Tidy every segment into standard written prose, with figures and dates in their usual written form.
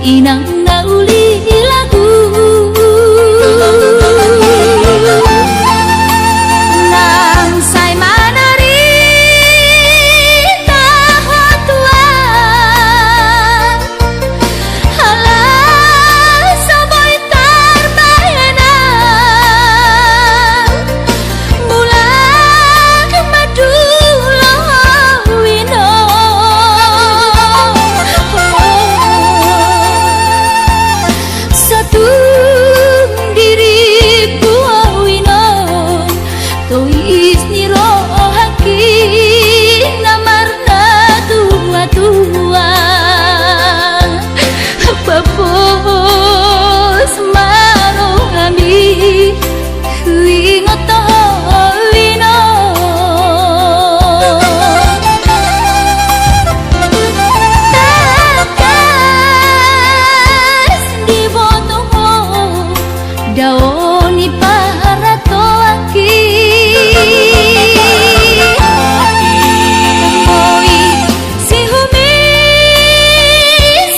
inang nauli lagu nang say manari tahot tuan halah saboy tarbayana bulan madu wino satu diriku wino tois niro haki namarna tua-tua papos maro kami ingat wino takas di botoho daoni para toaki Oi si humi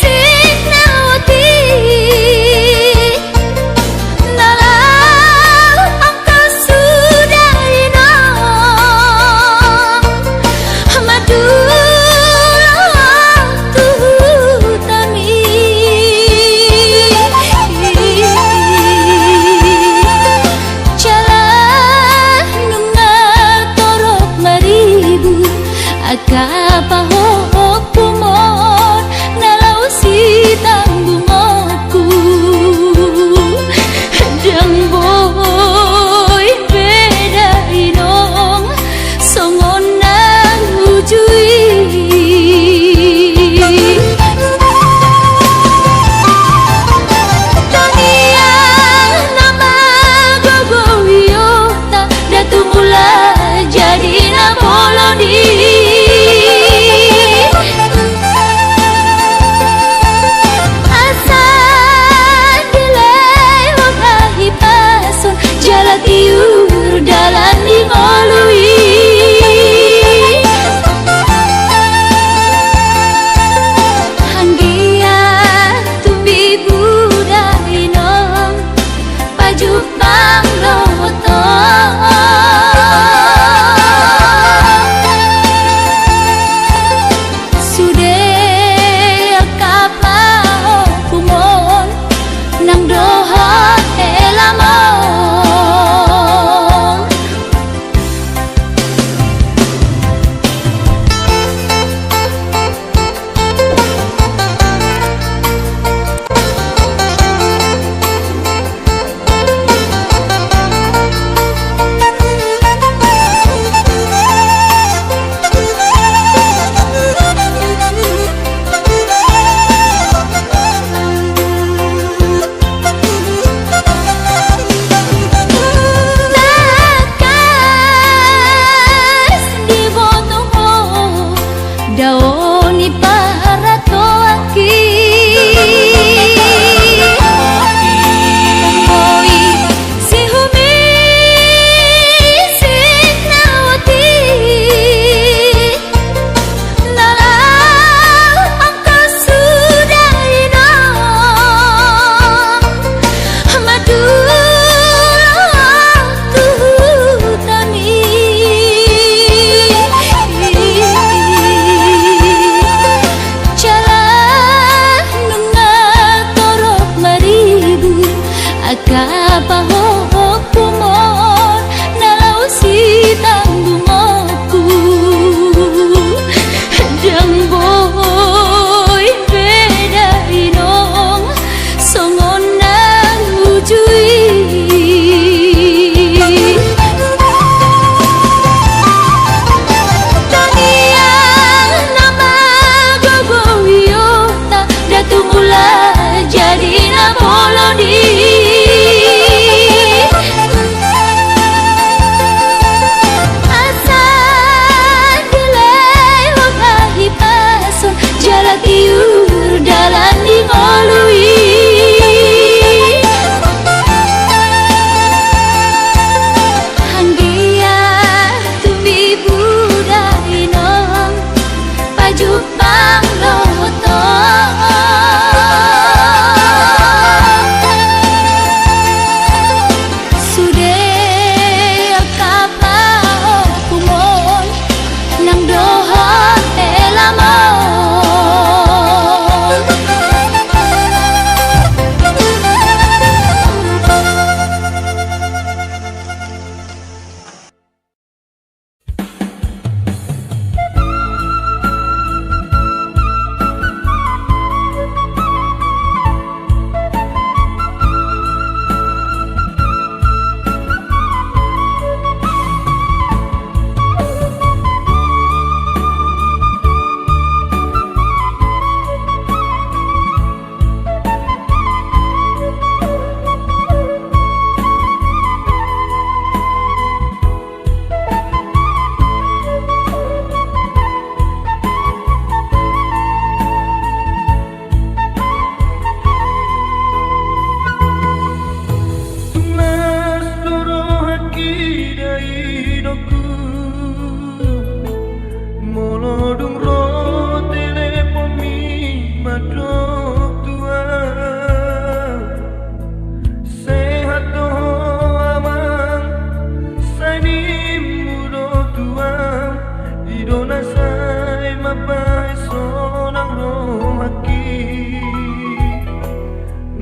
sinawati nalau angka sudah madu tami jalan nunga torok maribu akapahok kumon nalau si tanggungku jang boy beda inong songon nang ujui Tanian nama gogo wiota datu mula jadi namolodi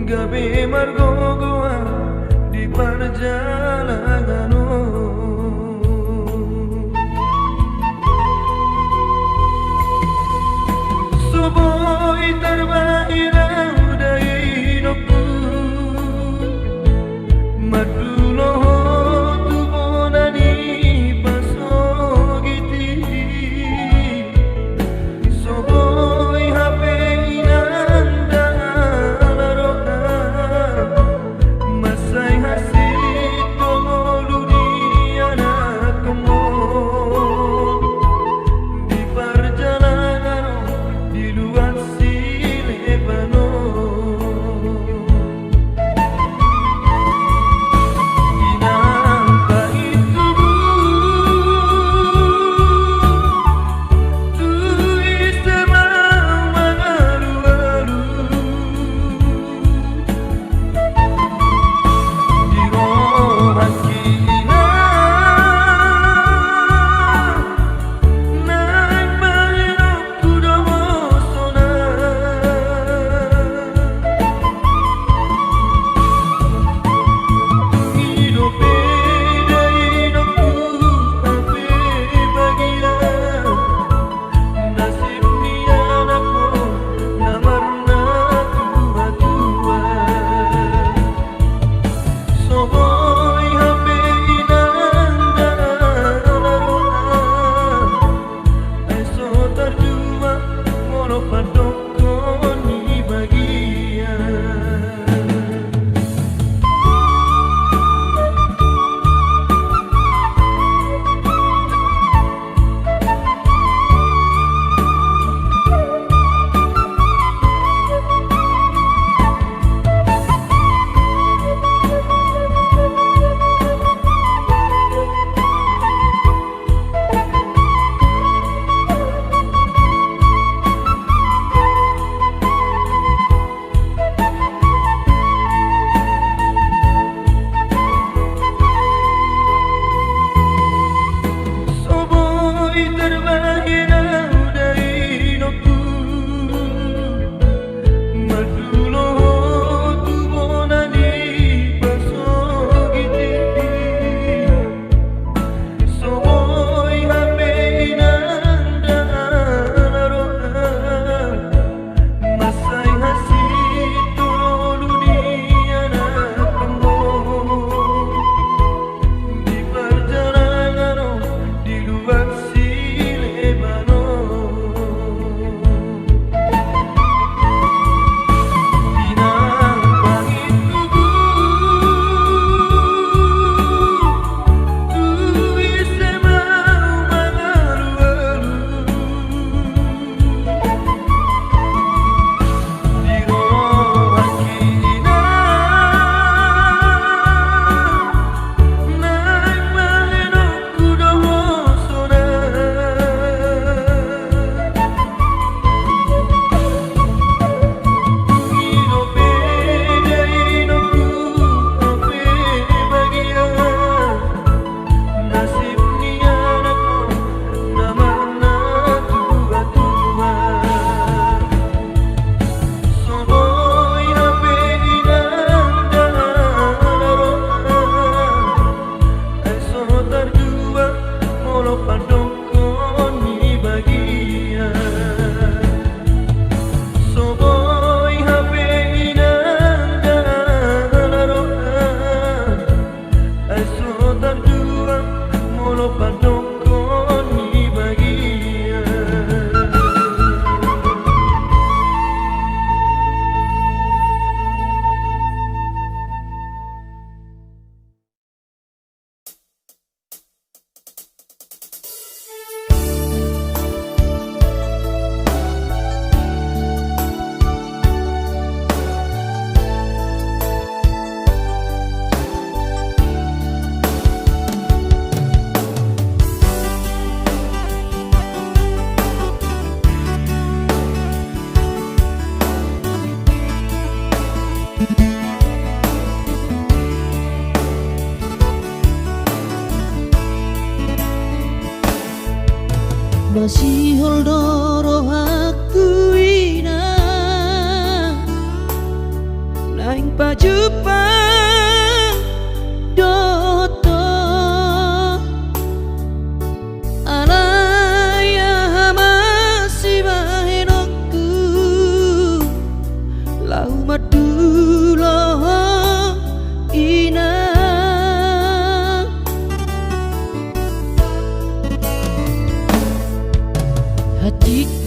gabi margogoa di perjalanan. Subuh terbairau dari hidupku, maduloh tu bonani pasogiti. Subuh hape inanda laroka, masai hasil tu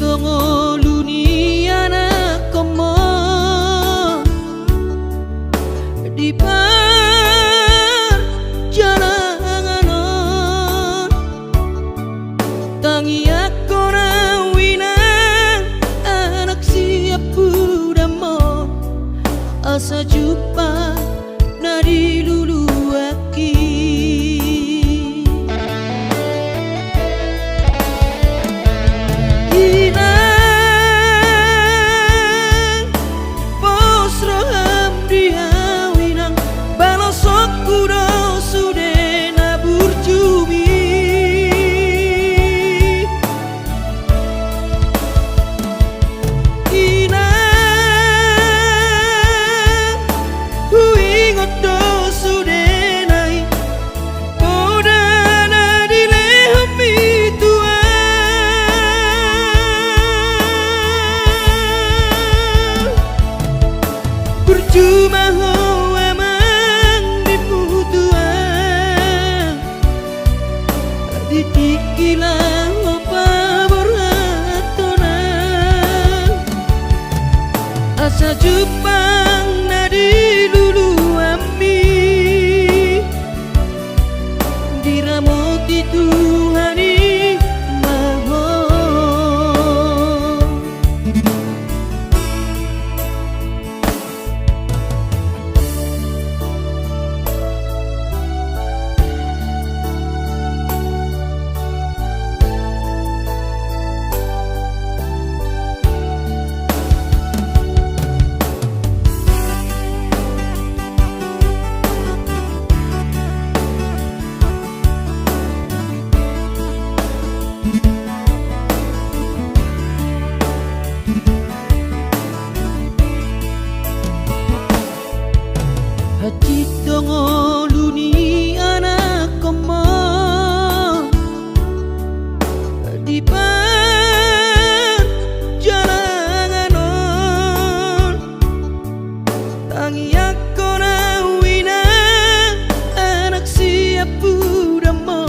tongo luniana komo di perjalanan tangi aku winang anak siap budamo asa jumpa nadi lulu aki inang posro hamdia winang balosok kudo sude nabur jumi inang huingot do sude nai podana dilehmi tua percuma ho emang dimutuan ditikilah opa beratonan asa jupang nadi lulu ami diramoti Tuhani maho hati tongo luni anak komo di perjalanan tangi aku wina anak siap budamo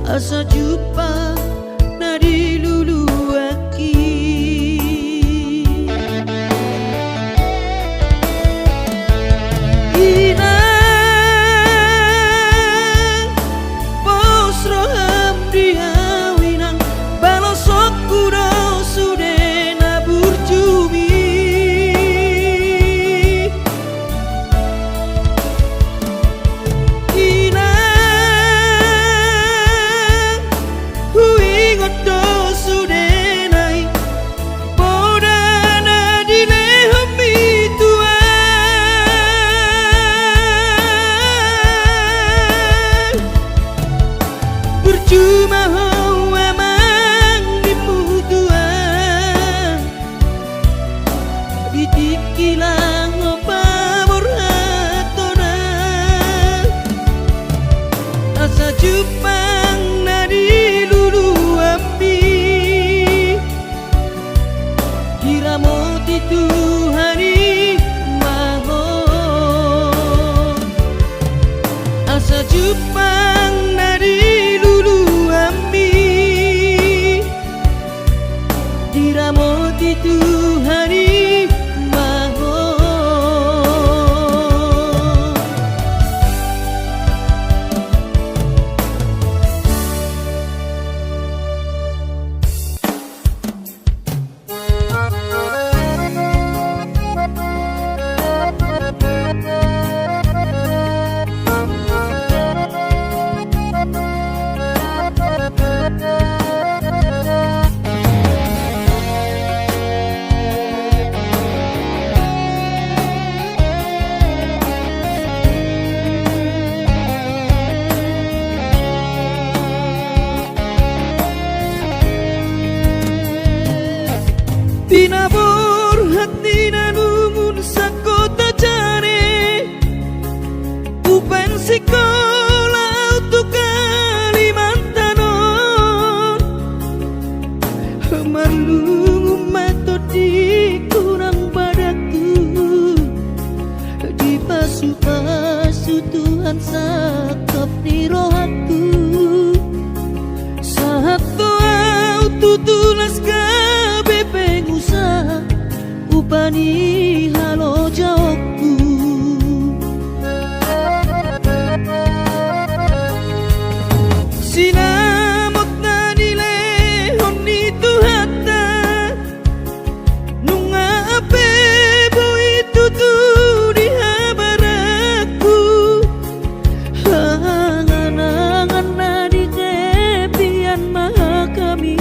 asa jumpa nadi lulu aki inang posro hamdia winang balosok kudo sude nabur jumi inang huingot do sude nai podana dilehmi tua percuma ho emang dimutuan ditikilah opa beratonan asa jupang nadi lulu ami diramoti Tuhani maho asa jupang nadi lulu ami diramoti Tuhani maho tinabur hati nanungun sakota jane upen sekolah untuk Kalimantanon marlungu metodi kurang padaku di pasu-pasu Tuhan sakap di rohaku saat kau tutulas Tuhan halo jawabku. Sinamot na nile honi tuhata nunga ape boy tutu di habaraku hanganangan na di tepian maha kami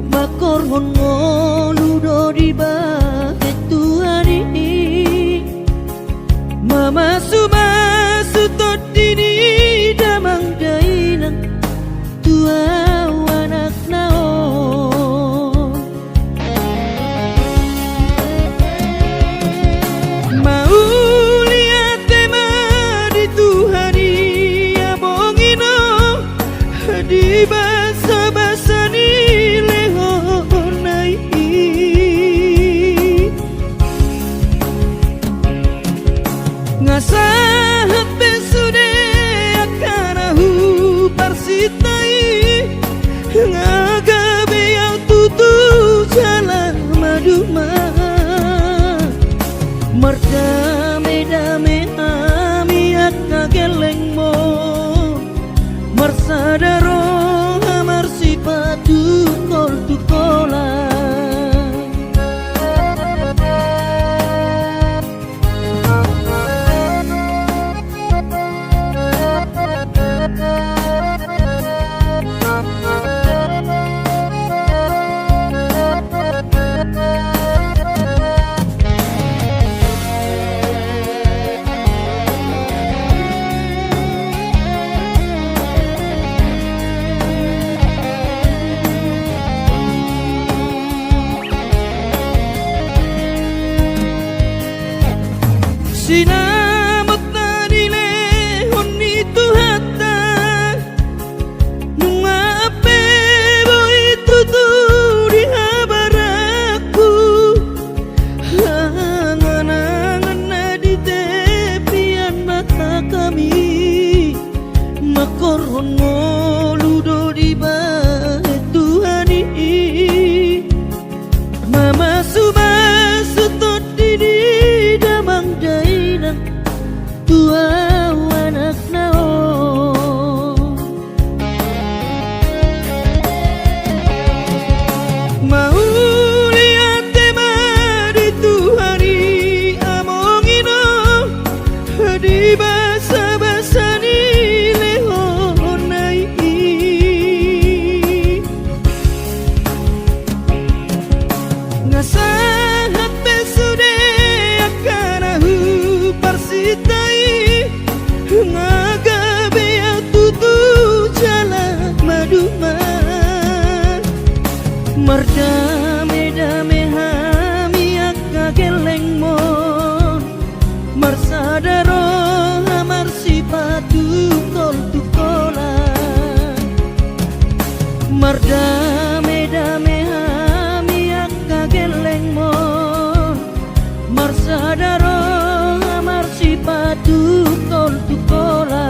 makorhon ngoludo di bahet Tuhani mama sumasu todini damang dainang tua anak naon mau lihat tema di Tuhani abongino di basa-basa ni lehonai ngasahat besude akanahu parsitai ngagabe yang tutu jalan maduma merdame-dame ami akageleng mo marsadaro amar sipatu kol tukola sinamot na nile honi tuhata nunga ape boy tutu di habaraku hanganangan na di tepian mata kami makorhon ngoludo di bahet Tuhani mama sumasu todini damang dainang tua anak naon mau lihat tema di Tuhani amongino di basa-basa ni lehonai ngasahat besude akanahu parsitai ngagabe yang tutu jalan maduma merdame-dame hami akageleng mon marsadaro amar sipatu kol tukola merdame-dame hami akageleng mon marsadaro amar sipatu kol tukola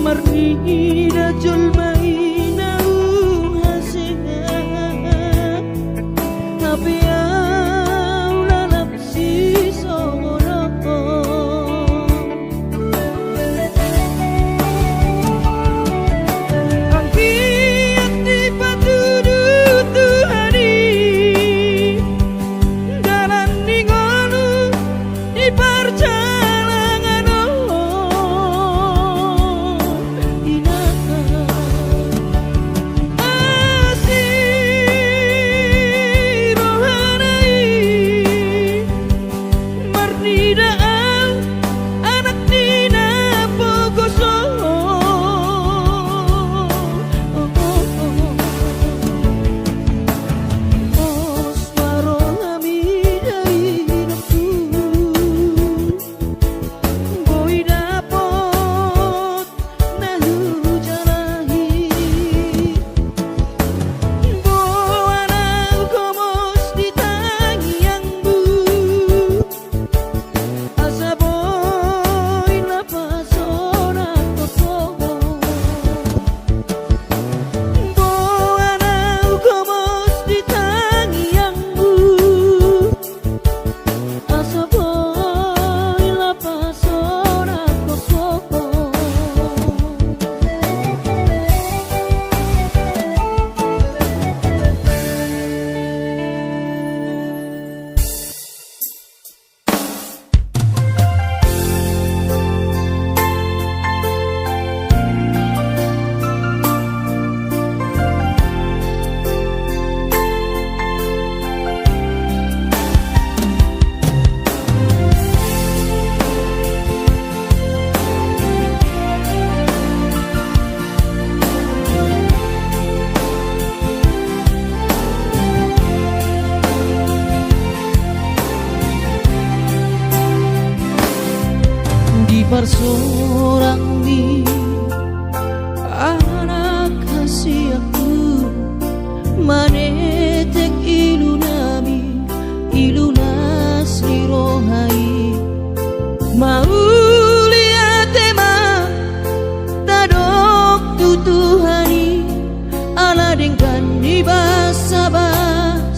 marni rajul maina hasinga tapi au lalap si songoro angki ati patudu Tuhani dalan ningonu di perjalanan Bersorang di anak kasih aku manetek ilu nami ilu nasri rohai mau lihat tema tadok tu Tuhani ala dengkan di basa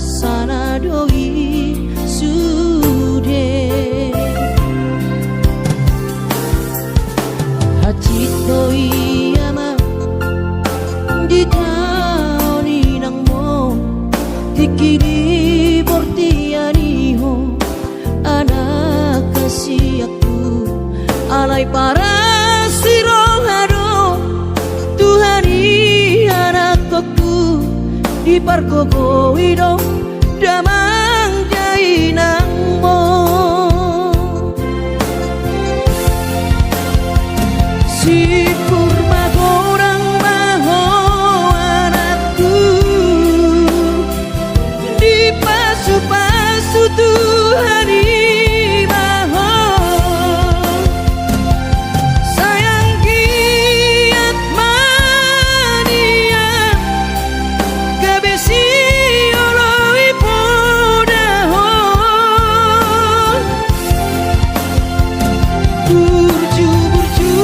sana doi sude Hacito iyama di taoni nang mo tikini bortiani ho anak kasih aku alai para sirohado Tuhani anakku di parkogo ido damang jai nang mo si kurma gorang maho anakku di pasu-pasu Tuhani maho sayang giat mania kabesi oloi podahon burju-burju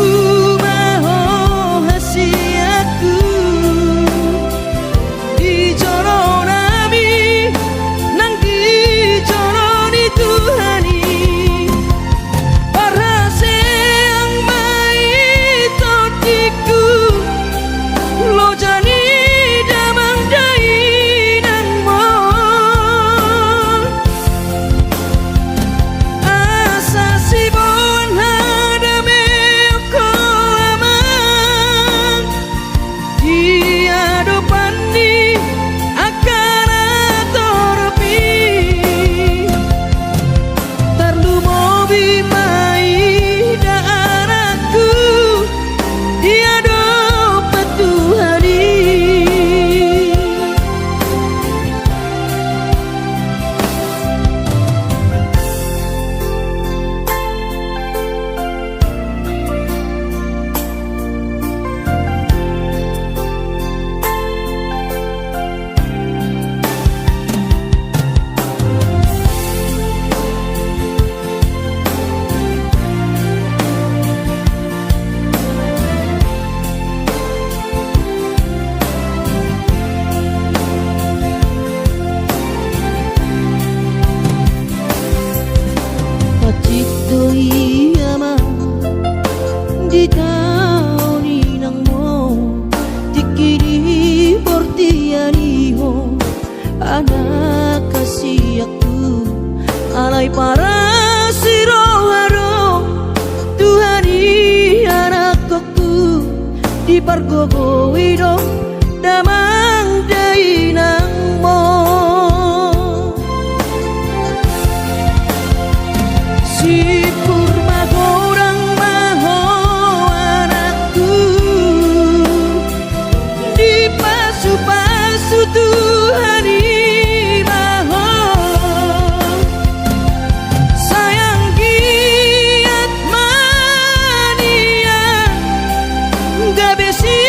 ni nang mo dikiri portiani ho anak kasih aku alai para siroharo Tuhani anakku di pargogo wido damang dai nang mo si purma gorang maho anakku di pasu-pasu Tuhani maho sayang giat mania gak besi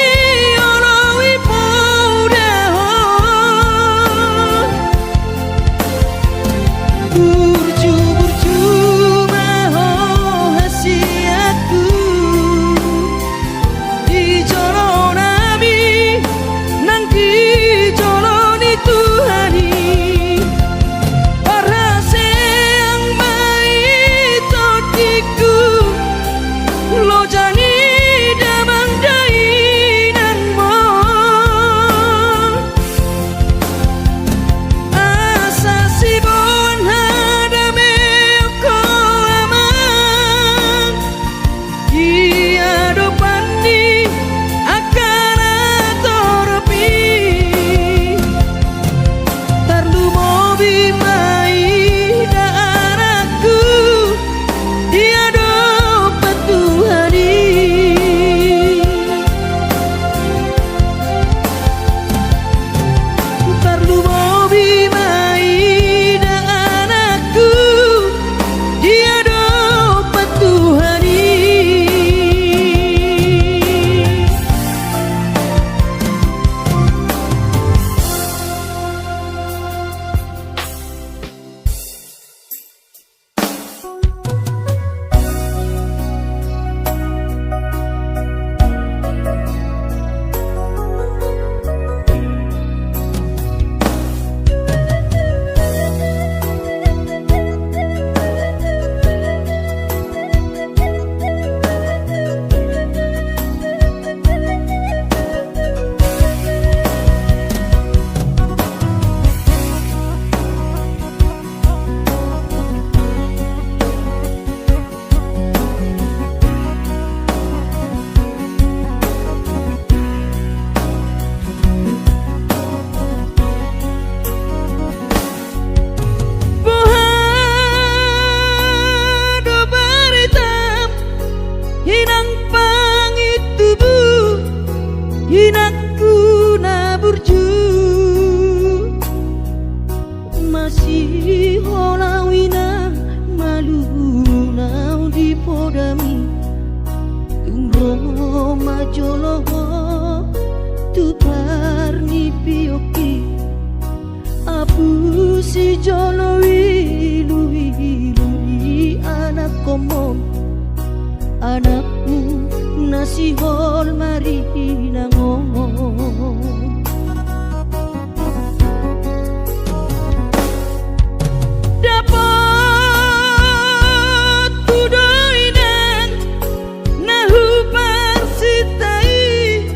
oloi podaho burju maho hasiatku di jolo nabi nang di jolo ni Tuhani para seang baik totiku lo jani damang dai nang mo asa si bon hadame ko aman ia depan ni akan atoropi tarlu mobi mai da anakku dia dapat Tuhani tarlu mobi mai da anakku dia dapat Tuhani Bohado baritam hinang pangitubu hinakku na burju masih holawina malu nau di podami tungro majolo tu parni pioki apu si jolo wilu anak komom anakmu nasi hol mari nangom dapat tudoinan nahu parsitai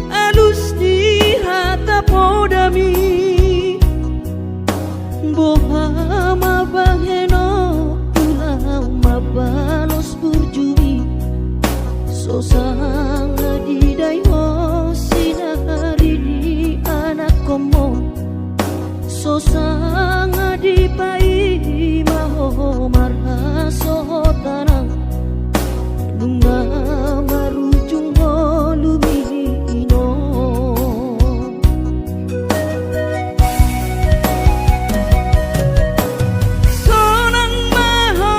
alus di hata podami boha mabaheno pulau mabalos burjui sosang di dayo sinari di anak komo sosang di pai maho marhaso tanang bunga marujung holumino sonang maho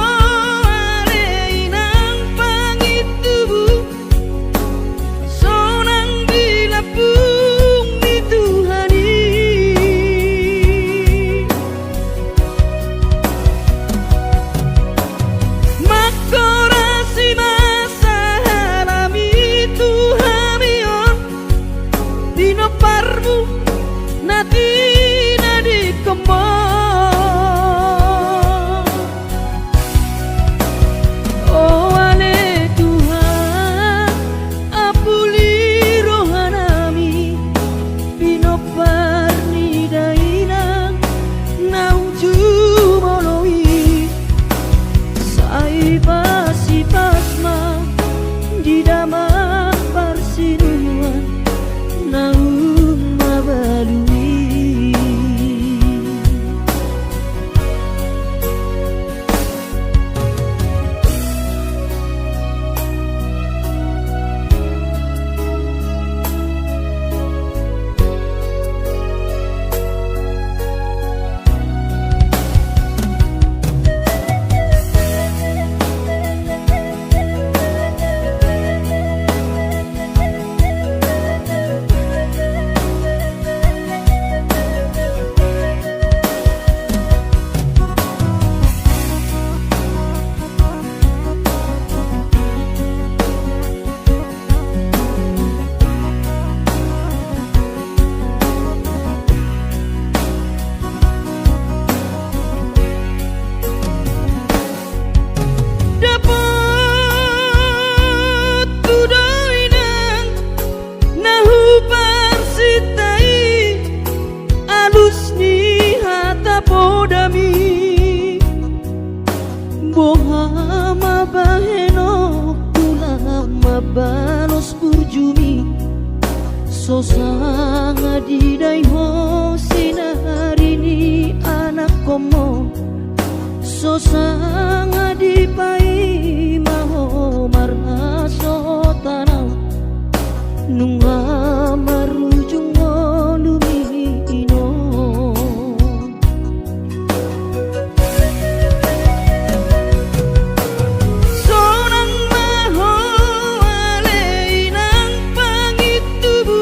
aleinang pangitubu sonang dilapung ni Tuhani jumi so sanga di dai ho sinarini anak komo so sanga di pai maho marna so tanau nunga marujung lumino sonang maho aleinang pangitubu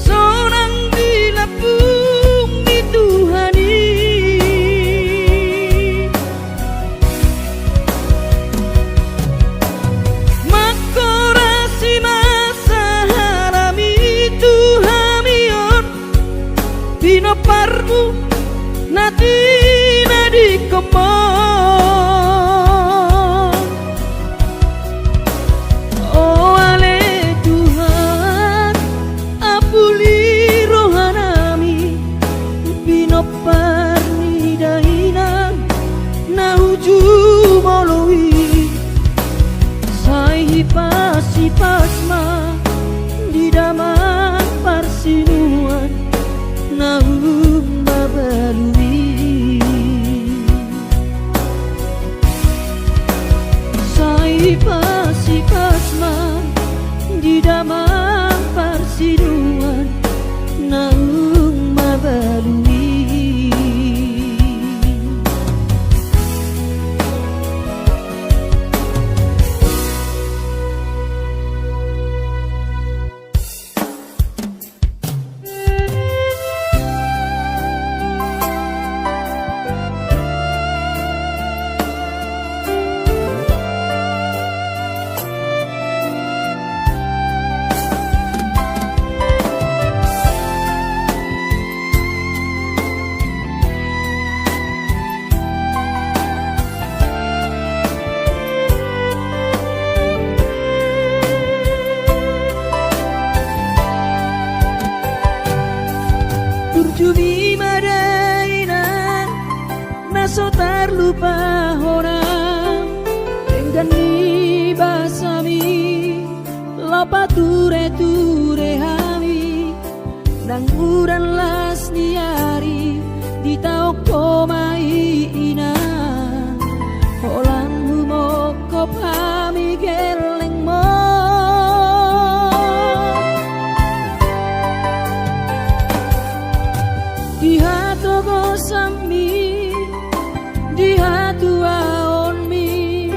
sonang dilapung dituhani makorasi masaharami tuhamion pino parmu nati nadi komon oh ale Tuhan apuli rohanami pino parni dahinang na uju moloi sai pasi pasma di daman parsinuan na babalui sai pasi pasma di daman parsinuan na babalui Jumi madaina naso terlupa orang dengan ni basami lopa ture hami nang uran las niari di tau komai ina holang humo kopami geleng mo di hatu gosami di hatu aonmi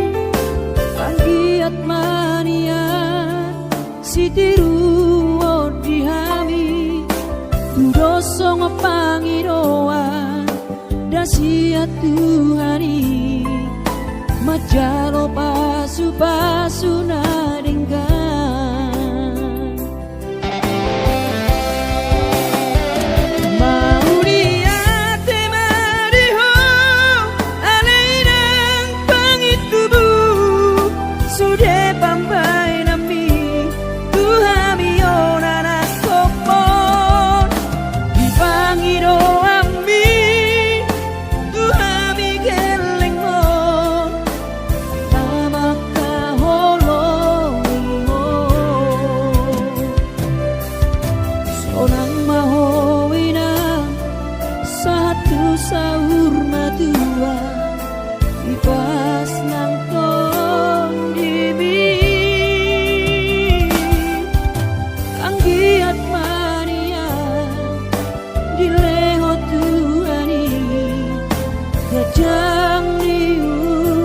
panggiat mania sitiru di hami dosong pangiroan dasia Tuhani majalo pasu nadenggan sahur matua ipas nang tong dimi anggiat mania dileho Tuhani gajang diumumi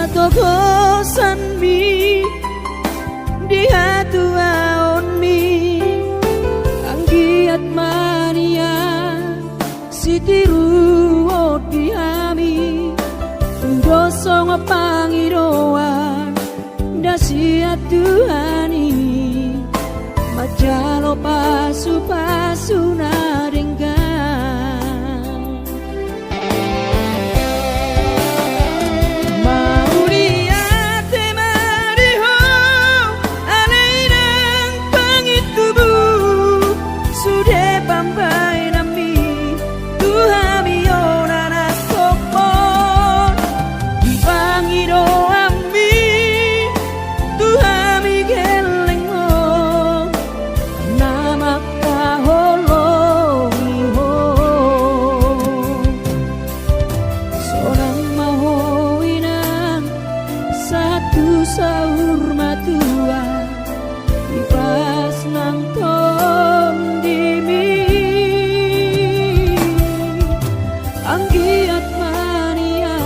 togosan mi di hatu aon mi anggiat mania sitiru tuot dihami doso pangiroan dasia Tuhani majalo pasu-pasu naringgan mauriate mariho alainang pangitubu sude pambai nami Tuhami onana kokon di pangiro ami Tuhami geleng mo nama kaholongi ho seorang mahoinang satu sahur matua di pas nang tondimi anggiat mania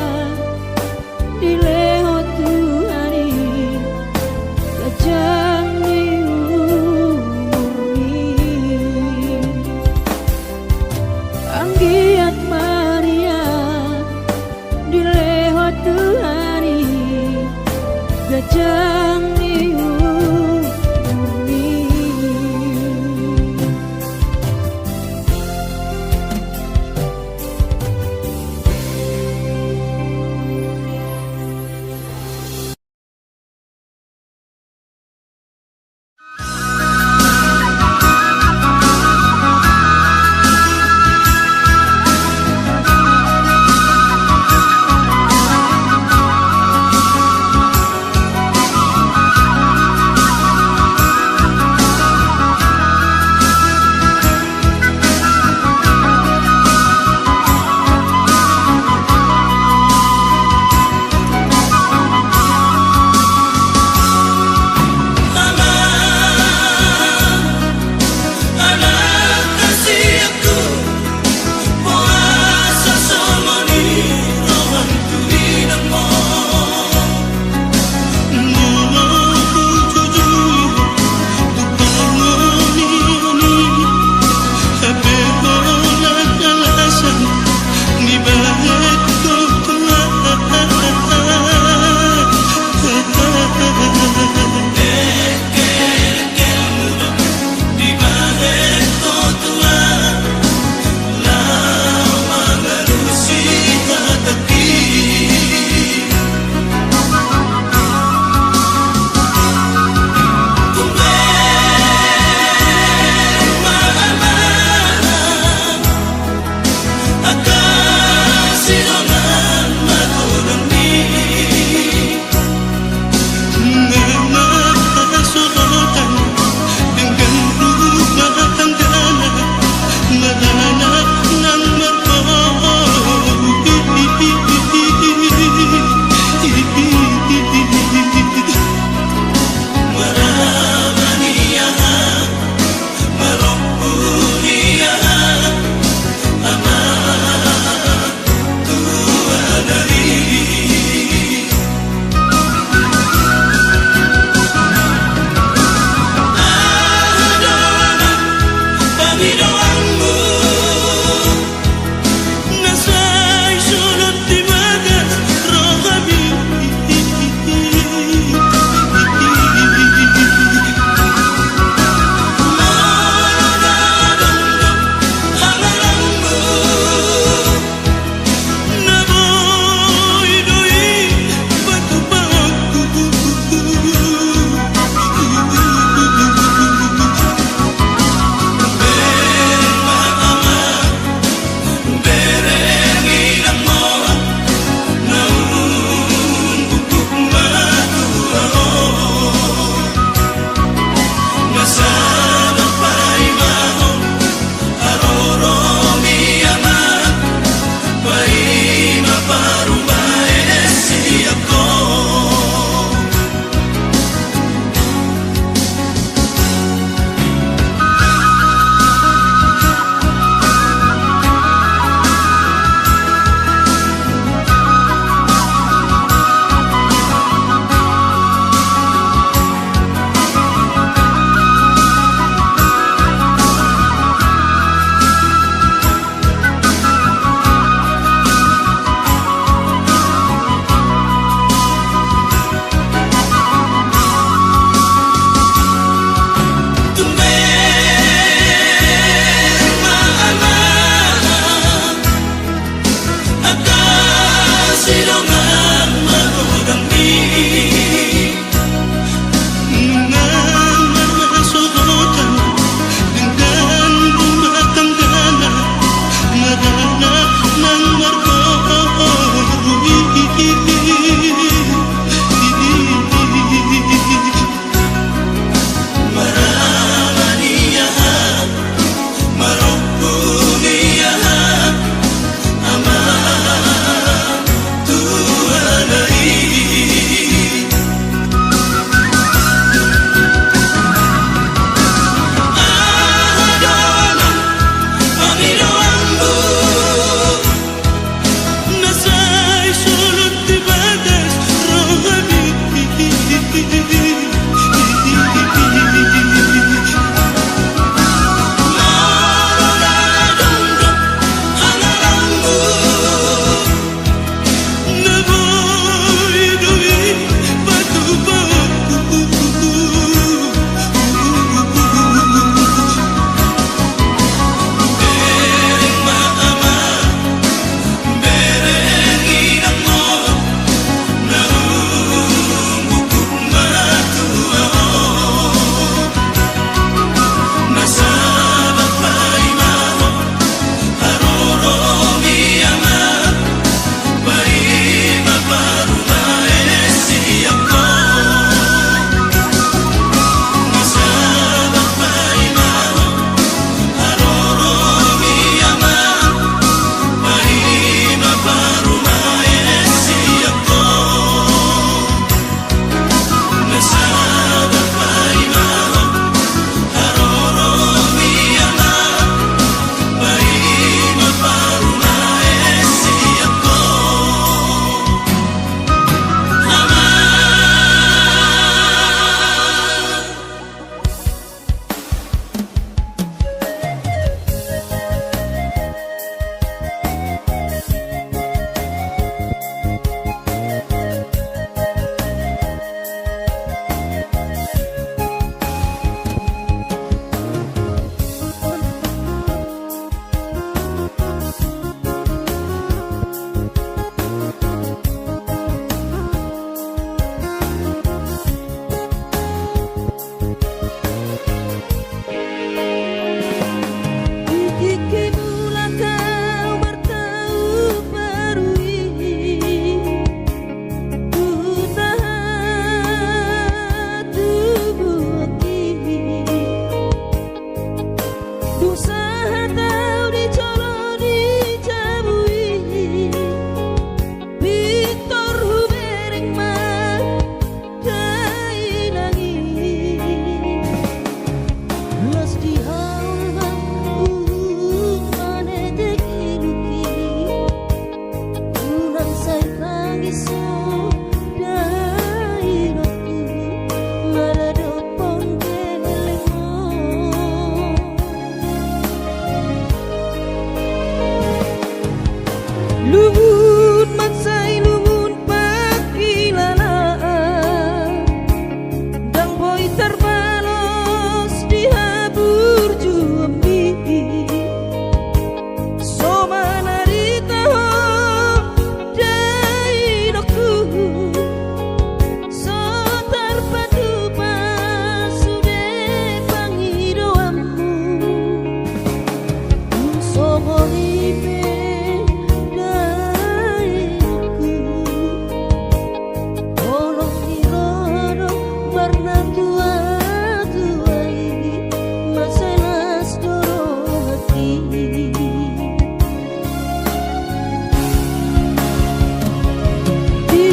di leho Tuhani kajang di umurni anggiat mania di leho Tuhani kajang di umurni.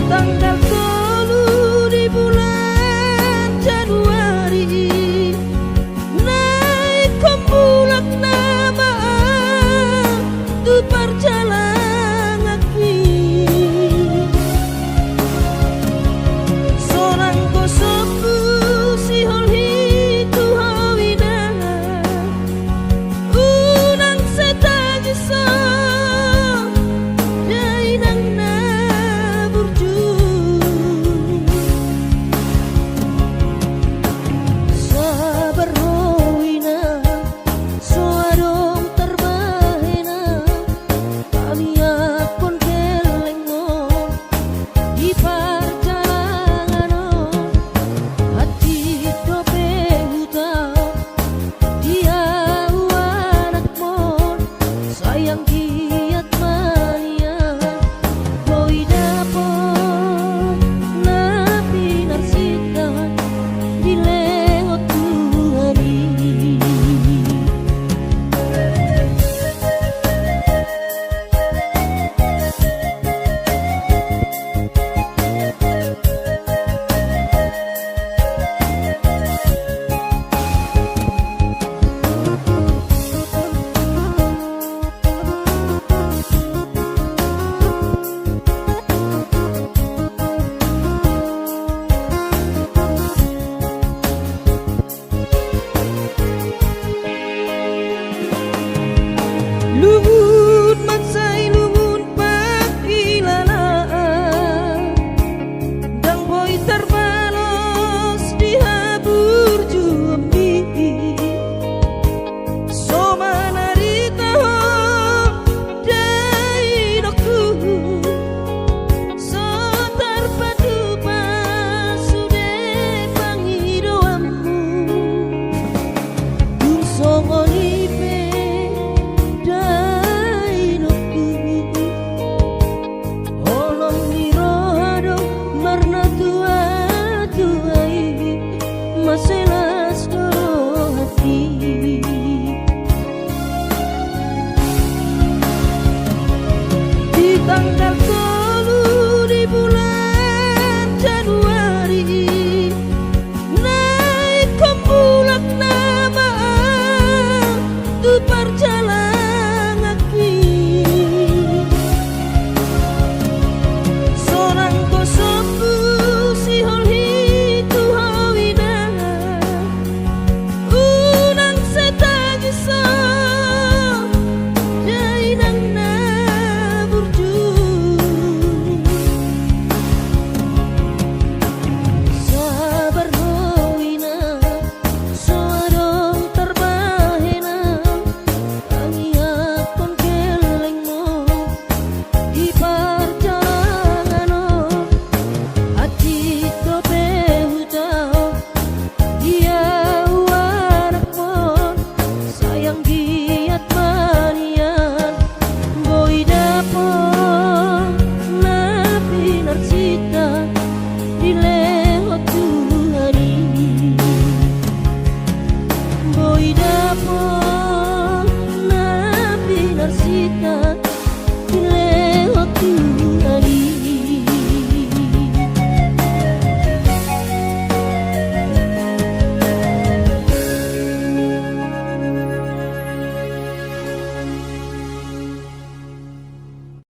tanggal